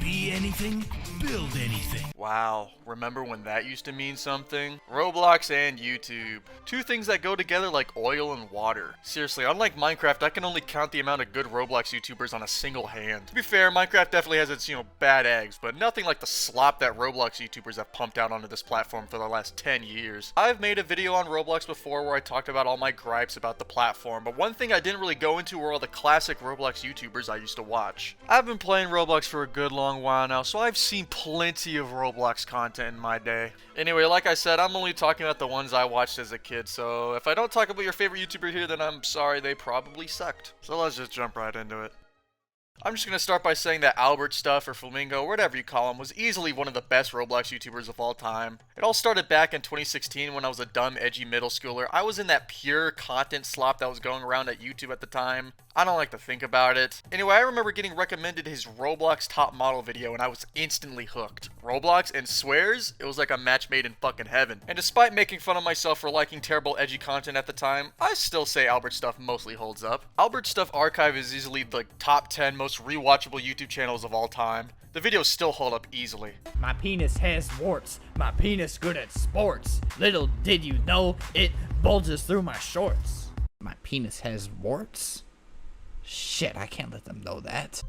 Be anything, build anything. Wow, remember when that used to mean something? Roblox and YouTube. Two things that go together like oil and water. Seriously, unlike Minecraft, I can only count the amount of good Roblox YouTubers on a single hand. To be fair, Minecraft definitely has its, bad eggs, but nothing like the slop that Roblox YouTubers have pumped out onto this platform for the last 10 years. I've made a video on Roblox before where I talked about all my gripes about the platform, but one thing I didn't really go into were all the classic Roblox YouTubers I used to watch. I've been playing Roblox for a good long while now, so I've seen plenty of Roblox content in my day. Anyway, like I said, I'm only talking about the ones I watched as a kid, so if I don't talk about your favorite YouTuber here, then I'm sorry, they probably sucked. So let's just jump right into it. I'm just going to start by saying that Albertsstuff or Flamingo, whatever you call him, was easily one of the best Roblox YouTubers of all time. It all started back in 2016 when I was a dumb, edgy middle schooler. I was in that pure content slop that was going around at YouTube at the time. I don't like to think about it. Anyway, I remember getting recommended his Roblox top model video and I was instantly hooked. Roblox and swears, it was like a match made in fucking heaven. And despite making fun of myself for liking terrible edgy content at the time, I still say Albertsstuff mostly holds up. Albertsstuff Archive is easily the top 10 most rewatchable YouTube channels of all time. The videos still hold up easily. My penis has warts. My penis good at sports. Little did you know, it bulges through my shorts. My penis has warts? Shit, I can't let them know that.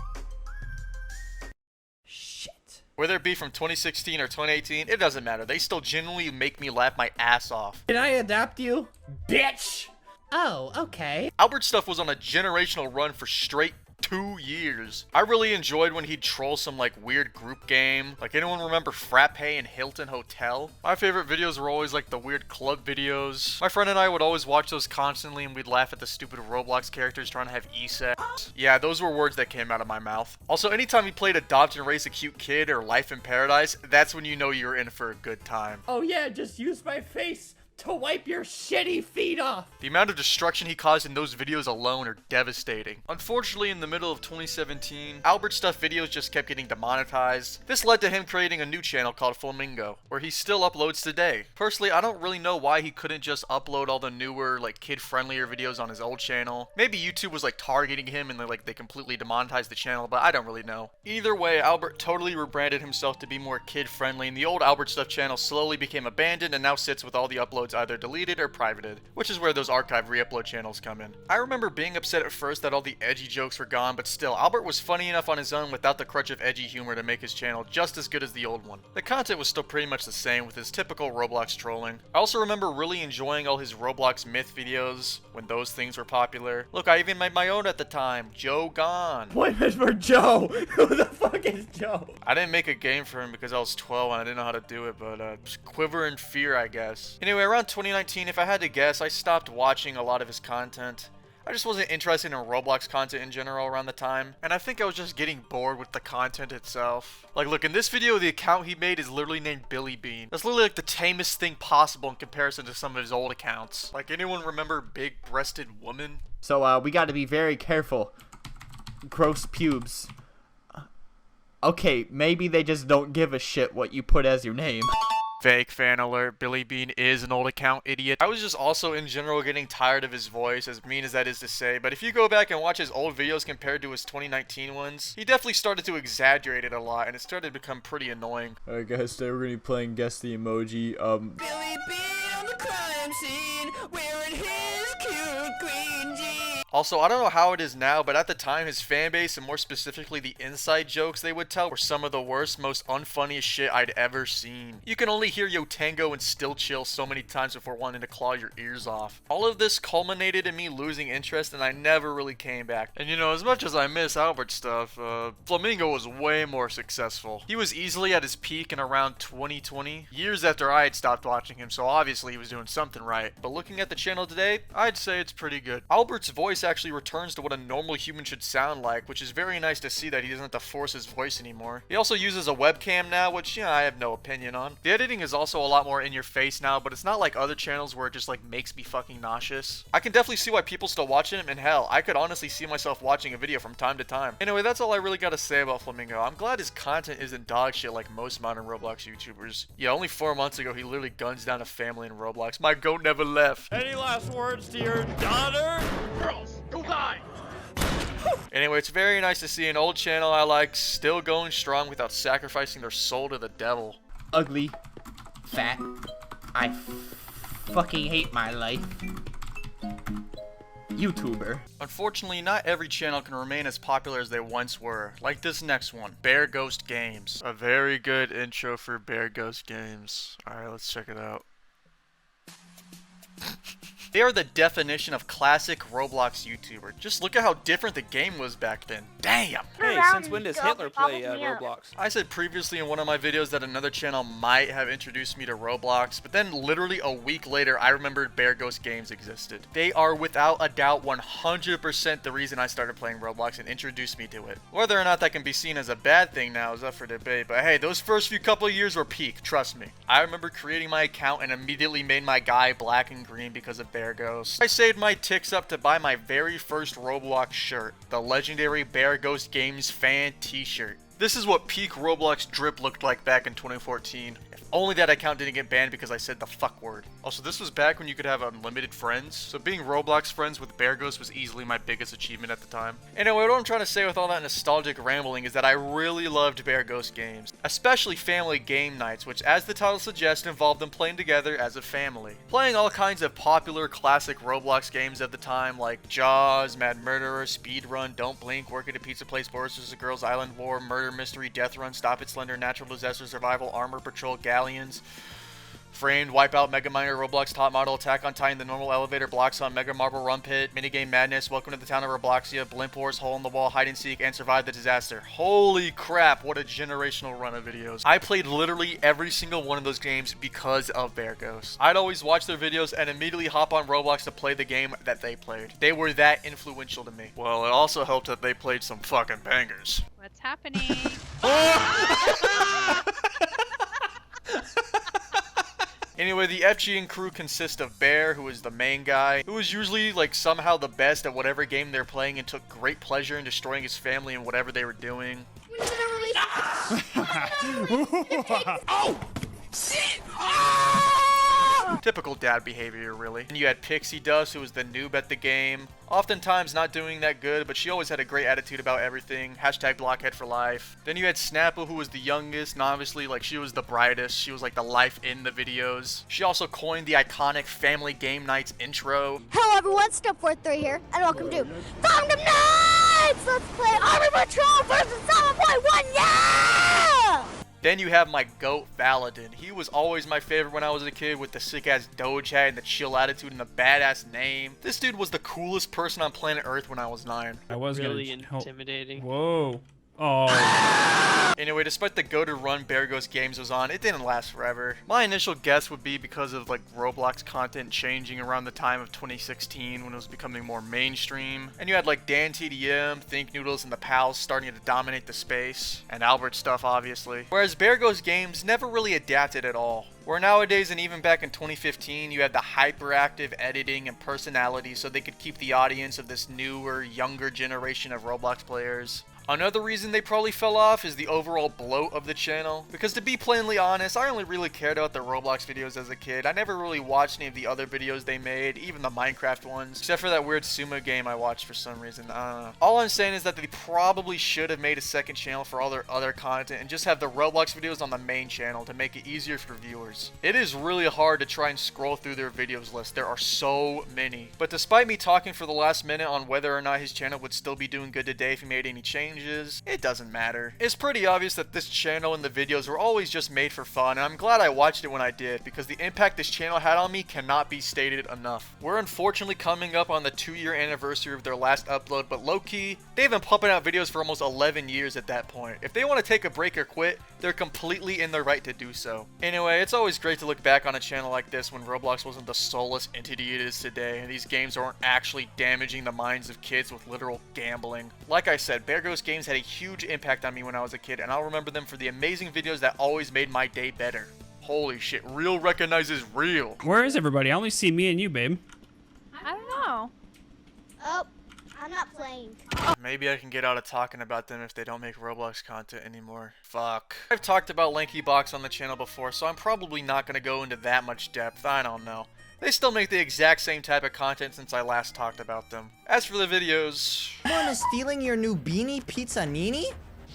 Shit. Whether it be from 2016 or 2018, it doesn't matter. They still genuinely make me laugh my ass off. Can I adopt you? Bitch! Oh, okay. Albertsstuff was on a generational run for straight 2 years. I really enjoyed when he'd troll some weird group game. Like, anyone remember Frappe and Hilton Hotel? My favorite videos were always the weird club videos. My friend and I would always watch those constantly and we'd laugh at the stupid Roblox characters trying to have e-sex. Yeah, those were words that came out of my mouth. Also, anytime he played Adopt and Raise a Cute Kid or Life in Paradise, that's when you know you're in for a good time. Oh yeah, just use my face to wipe your shitty feet off. The amount of destruction he caused in those videos alone are devastating. Unfortunately, in the middle of 2017, Albertsstuff videos just kept getting demonetized. This led to him creating a new channel called Flamingo, where he still uploads today. Personally, I don't really know why he couldn't just upload all the newer, kid-friendlier videos on his old channel. Maybe YouTube was targeting him and they completely demonetized the channel, but I don't really know. Either way, Albert totally rebranded himself to be more kid-friendly, and the old Albertsstuff channel slowly became abandoned and now sits with all the uploads either deleted or privated, which is where those archive re-upload channels come in. I remember being upset at first that all the edgy jokes were gone, but still, Albert was funny enough on his own without the crutch of edgy humor to make his channel just as good as the old one. The content was still pretty much the same with his typical Roblox trolling. I also remember really enjoying all his Roblox myth videos when those things were popular. Look, I even made my own at the time, Joe Gone. Appointment for Joe! Who the fuck is Joe? I didn't make a game for him because I was 12 and I didn't know how to do it, but just quiver in fear, I guess. Anyway, around 2019, if I had to guess, I stopped watching a lot of his content. I just wasn't interested in Roblox content in general around the time, and I think I was just getting bored with the content itself. Look, in this video, the account he made is literally named Billy Bean. That's literally the tamest thing possible in comparison to some of his old accounts. Anyone remember Big Breasted Woman? So, we gotta be very careful. Gross pubes. Okay, maybe they just don't give a shit what you put as your name. Fake fan alert, Billy Bean is an old account, idiot. I was just also in general getting tired of his voice, as mean as that is to say, but if you go back and watch his old videos compared to his 2019 ones, he definitely started to exaggerate it a lot, and it started to become pretty annoying. Alright guys, today we're gonna be playing Guess the Emoji. Billy Bean on the crime scene, wearing his cute green jeans. Also, I don't know how it is now, but at the time, his fan base, and more specifically the inside jokes they would tell, were some of the worst, most unfunniest shit I'd ever seen. You can only hear Yo Tango and Still Chill so many times before wanting to claw your ears off. All of this culminated in me losing interest, and I never really came back. And as much as I miss Albertsstuff, Flamingo was way more successful. He was easily at his peak in around 2020, years after I had stopped watching him, so obviously he was doing something right. But looking at the channel today, I'd say it's pretty good. Albert's voice actually returns to what a normal human should sound like, which is very nice to see that he doesn't have to force his voice anymore. He also uses a webcam now, which, I have no opinion on. The editing is also a lot more in your face now, but it's not like other channels where it just makes me fucking nauseous. I can definitely see why people still watch him, and hell, I could honestly see myself watching a video from time to time. Anyway, that's all I really gotta say about Flamingo. I'm glad his content isn't dog shit like most modern Roblox YouTubers. Yeah, only 4 months ago he literally guns down a family in Roblox. My goat never left. Any last words to your daughter? Girls, go die! Anyway, it's very nice to see an old channel I like still going strong without sacrificing their soul to the devil. Ugly. Fat. I fucking hate my life. YouTuber. Unfortunately, not every channel can remain as popular as they once were, like this next one, BereghostGames. A very good intro for BereghostGames. Alright, let's check it out. They are the definition of classic Roblox YouTuber. Just look at how different the game was back then. Damn! Hey, since when does Hitler play Roblox? I said previously in one of my videos that another channel might have introduced me to Roblox, but then literally a week later I remembered BereghostGames existed. They are without a doubt 100% the reason I started playing Roblox and introduced me to it. Whether or not that can be seen as a bad thing now is up for debate, but hey, those first few couple of years were peak, trust me. I remember creating my account and immediately made my guy black and green because of BereGhost. I saved my ticks up to buy my very first Roblox shirt, the legendary BereghostGames fan t-shirt. This is what peak Roblox drip looked like back in 2014. If only that account didn't get banned because I said the fuck word. Also, this was back when you could have unlimited friends, so being Roblox friends with BereGhost was easily my biggest achievement at the time. Anyway, what I'm trying to say with all that nostalgic rambling is that I really loved BereghostGames, especially family game nights, which as the title suggests involved them playing together as a family. Playing all kinds of popular classic Roblox games of the time like Jaws, Mad Murderer, Speedrun, Don't Blink, Work at a Pizza Place, Boris vs. Girls Island War, Murder Mystery, Death Run, Stop It Slender, Natural Disaster Survival, Armor Patrol, Galleons, Framed, Wipeout, Mega Miner, Roblox Top Model, Attack on Titan, The Normal Elevator, Blocks on Mega Marble Run Pit, Minigame Madness, Welcome to the Town of Robloxia, Blimp Wars, Hole in the Wall, Hide and Seek, and Survive the Disaster. Holy crap, what a generational run of videos. I played literally every single one of those games because of BereGhost. I'd always watch their videos and immediately hop on Roblox to play the game that they played. They were that influential to me. Well, it also helped that they played some fucking bangers. What's happening? Anyway, the FG and crew consist of Bear, who is the main guy, who is usually like somehow the best at whatever game they're playing and took great pleasure in destroying his family and whatever they were doing. Oh! Shit! Typical dad behavior, really. And you had Pixie Dust, who was the noob at the game. Oftentimes not doing that good, but she always had a great attitude about everything. Hashtag blockhead for life. Then you had Snapple, who was the youngest, and obviously, like, she was the brightest. She was, like, the life in the videos. She also coined the iconic Family Game Nights intro. Hello everyone, Step43 here, and welcome to Flamingo Nights! Let's play Army Patrol versus 7.1, yeah! Then you have my goat, Valadin. He was always my favorite when I was a kid with the sick-ass Doge hat and the chill attitude and the badass name. This dude was the coolest person on planet Earth when I was 9. I was Really gonna intimidating. Whoa. Oh. Anyway, despite the go-to run BereghostGames was on, it didn't last forever. My initial guess would be because of like Roblox content changing around the time of 2016 when it was becoming more mainstream. And you had like Dan TDM, Think Noodles, and the Pals starting to dominate the space. And Albertsstuff, obviously. Whereas BereghostGames never really adapted at all. Where nowadays and even back in 2015, you had the hyperactive editing and personality so they could keep the audience of this newer, younger generation of Roblox players. Another reason they probably fell off is the overall bloat of the channel, because to be plainly honest, I only really cared about the Roblox videos as a kid. I never really watched any of the other videos they made, even the Minecraft ones, except for that weird sumo game I watched for some reason. I don't know. All I'm saying is that they probably should have made a second channel for all their other content and just have the Roblox videos on the main channel to make it easier for viewers. It is really hard to try and scroll through their videos list. There are so many. But despite me talking for the last minute on whether or not his channel would still be doing good today if he made any changes, it doesn't matter. It's pretty obvious that this channel and the videos were always just made for fun, and I'm glad I watched it when I did, because the impact this channel had on me cannot be stated enough. We're unfortunately coming up on the 2-year anniversary of their last upload, but low-key, they've been pumping out videos for almost 11 years at that point. If they want to take a break or quit, they're completely in their right to do so. Anyway, it's always great to look back on a channel like this when Roblox wasn't the soulless entity it is today, and these games aren't actually damaging the minds of kids with literal gambling. Like I said, BereghostGames had a huge impact on me when I was a kid, and I'll remember them for the amazing videos that always made my day better. Holy shit, real recognizes real. Where is everybody? I only see me and you, babe. I don't know. Oh, I'm not playing. Maybe I can get out of talking about them if they don't make Roblox content anymore. Fuck. I've talked about LankyBox on the channel before, so I'm probably not going to go into that much depth. I don't know. They still make the exact same type of content since I last talked about them. As for the videos... Someone is stealing your new beanie pizza nini?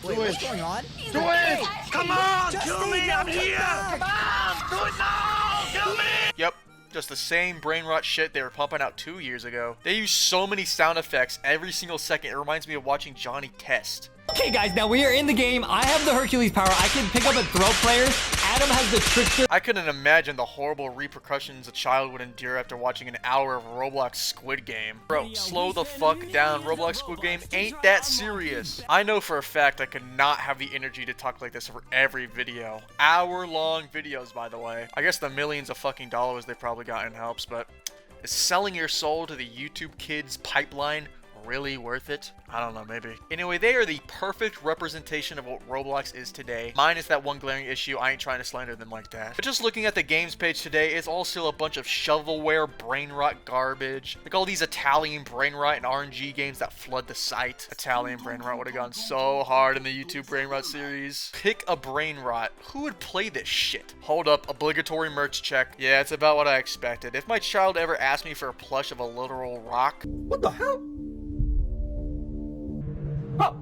Wait, what's going on? Do it! Come on! Kill me! I'm here! Come on! Do it now! Kill me! Yep. Just the same brain rot shit they were pumping out 2 years ago. They use so many sound effects every single second, it reminds me of watching Johnny test. Okay, guys, now we are in the game. I have the Hercules power. I can pick up and throw players. Adam has the trickster. I couldn't imagine the horrible repercussions a child would endure after watching an hour of Roblox Squid Game. Bro, slow the fuck down. Roblox Squid Game ain't that serious. I know for a fact I could not have the energy to talk like this for every video. Hour-long videos, by the way. I guess the millions of fucking dollars they probably got in helps, but is selling your soul to the YouTube kids pipeline really worth it? I don't know, maybe. Anyway, they are the perfect representation of what Roblox is today. Minus that one glaring issue, I ain't trying to slander them like that. But just looking at the games page today, it's all still a bunch of shovelware, brain rot garbage. Like all these Italian brain rot and RNG games that flood the site. Italian brain rot would have gone so hard in the YouTube brain rot series. Pick a brain rot. Who would play this shit? Hold up, obligatory merch check. Yeah, it's about what I expected. If my child ever asked me for a plush of a literal rock... What the hell? Oh!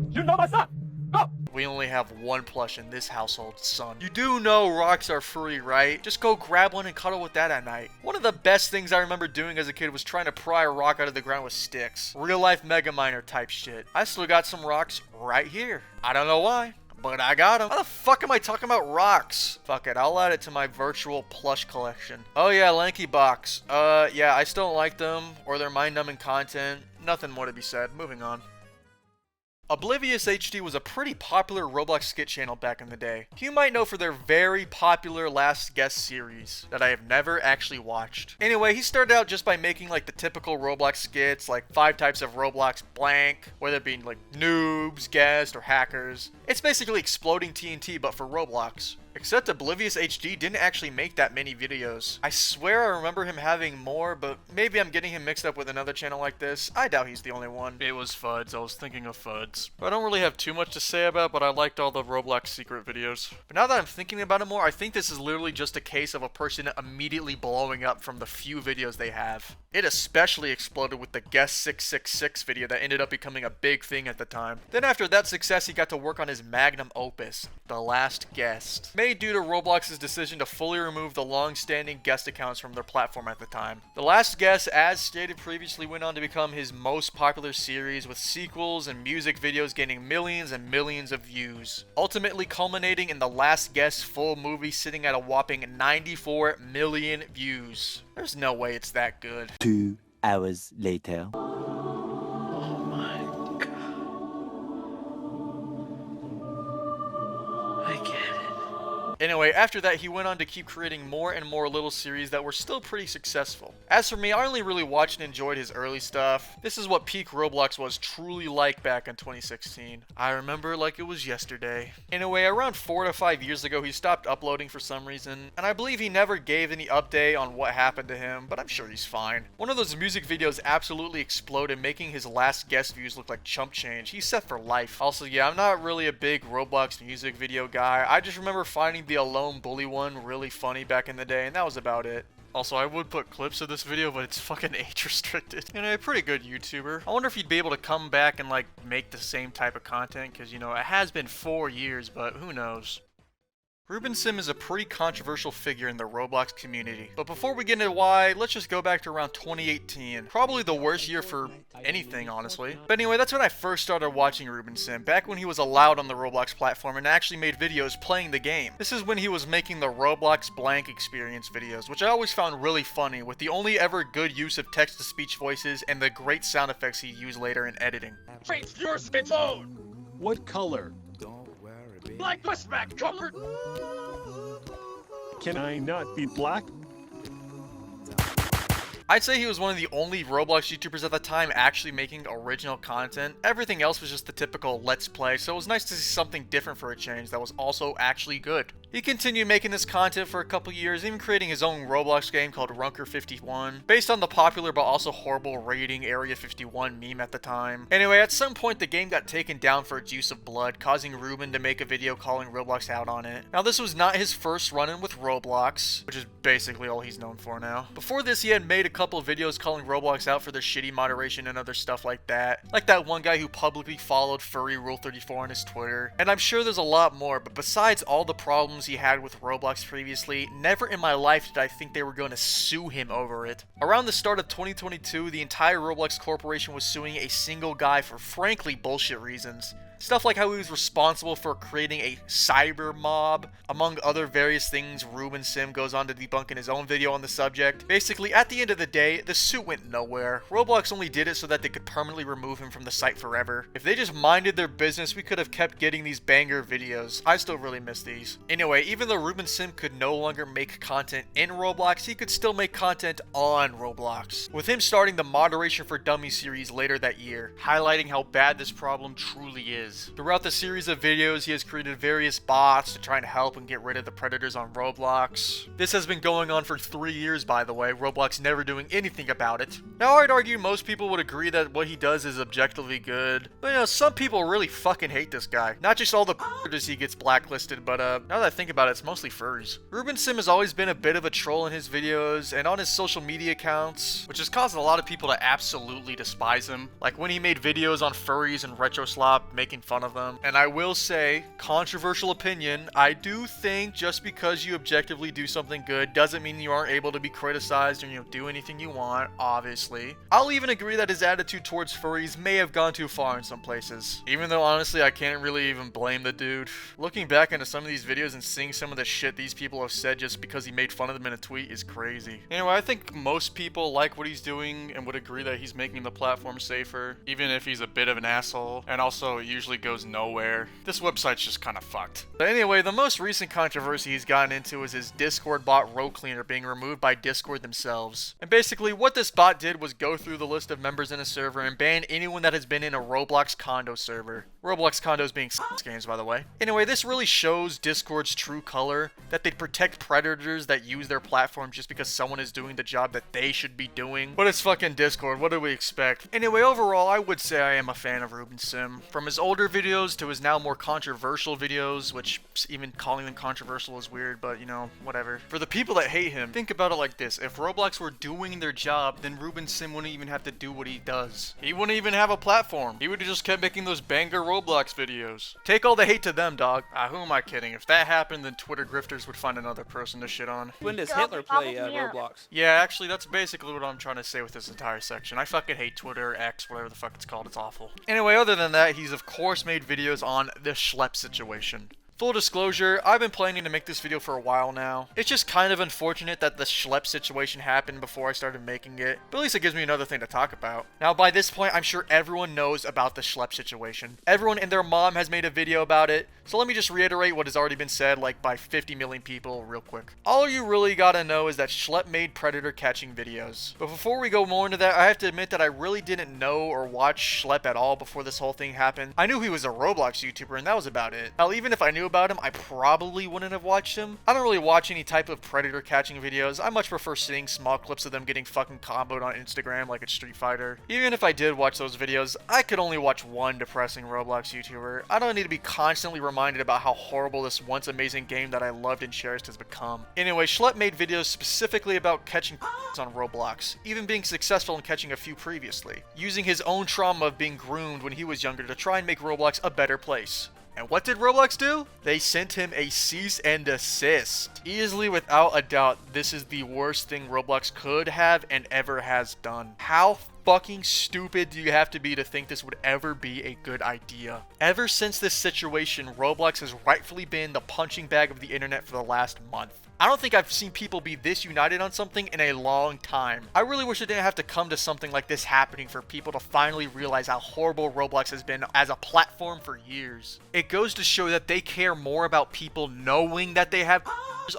You know my son! Oh! We only have one plush in this household, son. You do know rocks are free, right? Just go grab one and cuddle with that at night. One of the best things I remember doing as a kid was trying to pry a rock out of the ground with sticks. Real life Mega Miner type shit. I still got some rocks right here. I don't know why, but I got them. How the fuck am I talking about rocks? Fuck it, I'll add it to my virtual plush collection. Oh yeah, LankyBox. Yeah, I still don't like them or their mind-numbing content. Nothing more to be said. Moving on. ObliviousHD was a pretty popular Roblox skit channel back in the day. You might know for their very popular Last Guest series that I have never actually watched. Anyway, he started out just by making like the typical Roblox skits, like 5 types of Roblox blank, whether it be like noobs, guests, or hackers. It's basically exploding TNT but for Roblox. Except ObliviousHD didn't actually make that many videos. I swear I remember him having more, but maybe I'm getting him mixed up with another channel like this. I doubt he's the only one. It was Fuds. I was thinking of Fuds. I don't really have too much to say about, but I liked all the Roblox secret videos. But now that I'm thinking about it more, I think this is literally just a case of a person immediately blowing up from the few videos they have. It especially exploded with the Guest 666 video that ended up becoming a big thing at the time. Then after that success, he got to work on his magnum opus, The Last Guest. Made due to Roblox's decision to fully remove the long-standing guest accounts from their platform at the time. The Last Guest, as stated previously, went on to become his most popular series, with sequels and music videos gaining millions and millions of views, ultimately culminating in The Last Guest full movie sitting at a whopping 94 million views. There's no way it's that good. 2 hours later. Oh my god. I get it. Anyway, after that, he went on to keep creating more and more little series that were still pretty successful. As for me, I only really watched and enjoyed his early stuff. This is what peak Roblox was truly like back in 2016. I remember it like it was yesterday. Anyway, around 4 to 5 years ago, he stopped uploading for some reason, and I believe he never gave any update on what happened to him, but I'm sure he's fine. One of those music videos absolutely exploded, making his Last Guest views look like chump change. He's set for life. Also, yeah, I'm not really a big Roblox music video guy. I just remember finding the Alone Bully one really funny back in the day, and that was about it. Also, I would put clips of this video, but it's fucking age restricted. And a pretty good YouTuber. I wonder if he'd be able to come back and like make the same type of content, because you know, it has been 4 years, but who knows. RubenSim is a pretty controversial figure in the Roblox community. But before we get into why, let's just go back to around 2018. Probably the worst year for anything, honestly. But anyway, that's when I first started watching RubenSim, back when he was allowed on the Roblox platform and actually made videos playing the game. This is when he was making the Roblox blank experience videos, which I always found really funny, with the only ever good use of text-to-speech voices and the great sound effects he used later in editing. Face your phone! What color? Black pushback color! Can I not be black? I'd say he was one of the only Roblox YouTubers at the time actually making original content. Everything else was just the typical let's play, so it was nice to see something different for a change that was also actually good. He continued making this content for a couple years, even creating his own Roblox game called Runker51, based on the popular but also horrible rating Area 51 meme at the time. Anyway, at some point the game got taken down for its use of blood, causing Ruben to make a video calling Roblox out on it. Now this was not his first run-in with Roblox, which is basically all he's known for now. Before this, he had made a couple of videos calling Roblox out for their shitty moderation and other stuff like that. Like that one guy who publicly followed Furry Rule 34 on his Twitter. And I'm sure there's a lot more, but besides all the problems he had with Roblox previously, never in my life did I think they were going to sue him over it. Around the start of 2022, the entire Roblox corporation was suing a single guy for frankly bullshit reasons. Stuff like how he was responsible for creating a cyber mob, among other various things RubenSim goes on to debunk in his own video on the subject. Basically, at the end of the day, the suit went nowhere. Roblox only did it so that they could permanently remove him from the site forever. If they just minded their business, we could have kept getting these banger videos. I still really miss these. Anyway, even though RubenSim could no longer make content in Roblox, he could still make content on Roblox, with him starting the Moderation for Dummies series later that year, highlighting how bad this problem truly is. Throughout the series of videos, he has created various bots to try and help and get rid of the predators on Roblox. This has been going on for 3 years, by the way, Roblox never doing anything about it. Now, I'd argue most people would agree that what he does is objectively good, but you know, some people really fucking hate this guy. Not just all the predators he gets blacklisted, but now that I think about it, it's mostly furries. RubenSim has always been a bit of a troll in his videos and on his social media accounts, which has caused a lot of people to absolutely despise him. Like when he made videos on furries and retro slop, making fun of them. And I will say, controversial opinion, I do think just because you objectively do something good doesn't mean you aren't able to be criticized or, you know, do anything you want, obviously. I'll even agree that his attitude towards furries may have gone too far in some places. Even though honestly I can't really even blame the dude. Looking back into some of these videos and seeing some of the shit these people have said just because he made fun of them in a tweet is crazy. Anyway, I think most people like what he's doing and would agree that he's making the platform safer, even if he's a bit of an asshole, and also usually goes nowhere. This website's just kind of fucked. But anyway, the most recent controversy he's gotten into is his Discord bot row cleaner being removed by Discord themselves. And basically what this bot did was go through the list of members in a server and ban anyone that has been in a Roblox condo server. Roblox condos being games, by the way. Anyway, this really shows Discord's true color, that they protect predators that use their platform just because someone is doing the job that they should be doing. But it's fucking Discord, what do we expect? Anyway, overall, I would say I am a fan of RubenSim. From his older videos to his now more controversial videos, which even calling them controversial is weird, but you know, whatever. For the people that hate him, think about it like this. If Roblox were doing their job, then RubenSim wouldn't even have to do what he does. He wouldn't even have a platform. He would have just kept making those banger Roblox videos. Take all the hate to them, dog. Who am I kidding? If that happened, then Twitter grifters would find another person to shit on. When does Hitler play Roblox? Yeah, actually, that's basically what I'm trying to say with this entire section. I fucking hate Twitter, X, whatever the fuck it's called. It's awful. Anyway, other than that, he's of course made videos on the Schlep situation. Full disclosure, I've been planning to make this video for a while now. It's just kind of unfortunate that the Schlep situation happened before I started making it, but at least it gives me another thing to talk about. Now by this point, I'm sure everyone knows about the Schlep situation. Everyone and their mom has made a video about it, so let me just reiterate what has already been said like by 50 million people real quick. All you really gotta know is that Schlep made predator catching videos. But before we go more into that, I have to admit that I really didn't know or watch Schlep at all before this whole thing happened. I knew he was a Roblox YouTuber and that was about it. Hell, even if I knew about him, I probably wouldn't have watched him. I don't really watch any type of predator catching videos. I much prefer seeing small clips of them getting fucking comboed on Instagram like it's Street Fighter. Even if I did watch those videos, I could only watch one depressing Roblox YouTuber. I don't need to be constantly reminded about how horrible this once amazing game that I loved and cherished has become. Anyway, Schlep made videos specifically about catching on Roblox, even being successful in catching a few previously, using his own trauma of being groomed when he was younger to try and make Roblox a better place. And what did Roblox do? They sent him a cease and desist. Easily, without a doubt, this is the worst thing Roblox could have and ever has done. How fucking stupid do you have to be to think this would ever be a good idea? Ever since this situation, Roblox has rightfully been the punching bag of the internet for the last month. I don't think I've seen people be this united on something in a long time. I really wish it didn't have to come to something like this happening for people to finally realize how horrible Roblox has been as a platform for years. It goes to show that they care more about people knowing that they have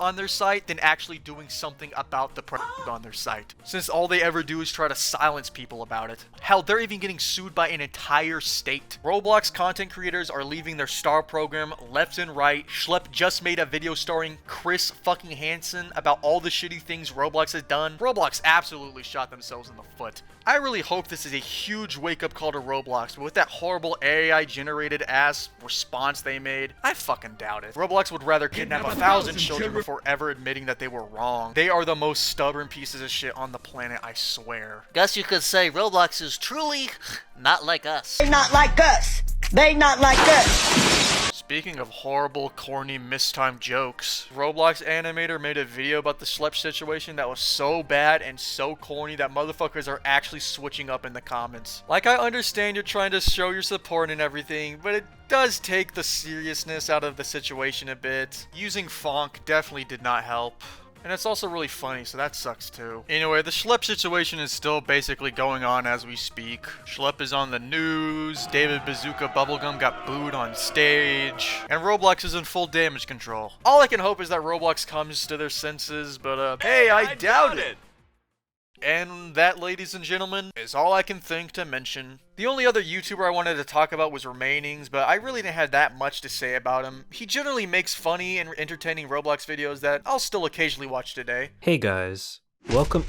on their site than actually doing something about the on their site, since all they ever do is try to silence people about it. Hell, they're even getting sued by an entire state. Roblox content creators are leaving their star program left and right. Schlep just made a video starring Chris fucking Hansen about all the shitty things Roblox has done. Roblox absolutely shot themselves in the foot. I really hope this is a huge wake-up call to Roblox, but with that horrible AI-generated ass response they made, I fucking doubt it. Roblox would rather kidnap 1,000 children before ever admitting that they were wrong. They are the most stubborn pieces of shit on the planet, I swear. Guess you could say Roblox is truly not like us. They not like us. They not like us. Speaking of horrible, corny, mistimed jokes, Roblox animator made a video about the Schlep situation that was so bad and so corny that motherfuckers are actually switching up in the comments. Like, I understand you're trying to show your support and everything, but it does take the seriousness out of the situation a bit. Using Fonk definitely did not help. And it's also really funny, so that sucks too. Anyway, the Schlep situation is still basically going on as we speak. Schlep is on the news, David Bazooka Bubblegum got booed on stage, and Roblox is in full damage control. All I can hope is that Roblox comes to their senses, but hey, I doubt it! And that, ladies and gentlemen, is all I can think to mention. The only other YouTuber I wanted to talk about was Remainings, but I really didn't have that much to say about him. He generally makes funny and entertaining Roblox videos that I'll still occasionally watch today. Hey guys, welcome.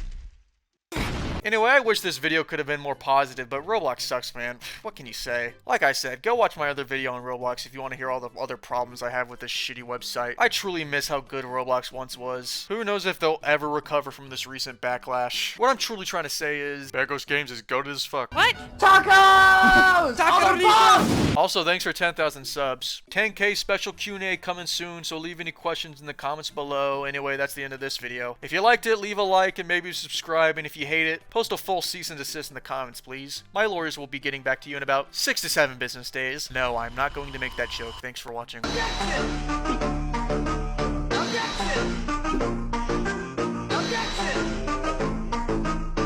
Anyway, I wish this video could have been more positive, but Roblox sucks, man. What can you say? Like I said, go watch my other video on Roblox if you want to hear all the other problems I have with this shitty website. I truly miss how good Roblox once was. Who knows if they'll ever recover from this recent backlash. What I'm truly trying to say is, BereghostGames is goated as fuck. What? Tacos! Taco! Also, thanks for 10,000 subs. 10K special Q&A coming soon, so leave any questions in the comments below. Anyway, that's the end of this video. If you liked it, leave a like and maybe subscribe, and if you hate it, post a full cease and desist in the comments, please. My lawyers will be getting back to you in about 6 to 7 business days. No, I'm not going to make that joke. Thanks for watching.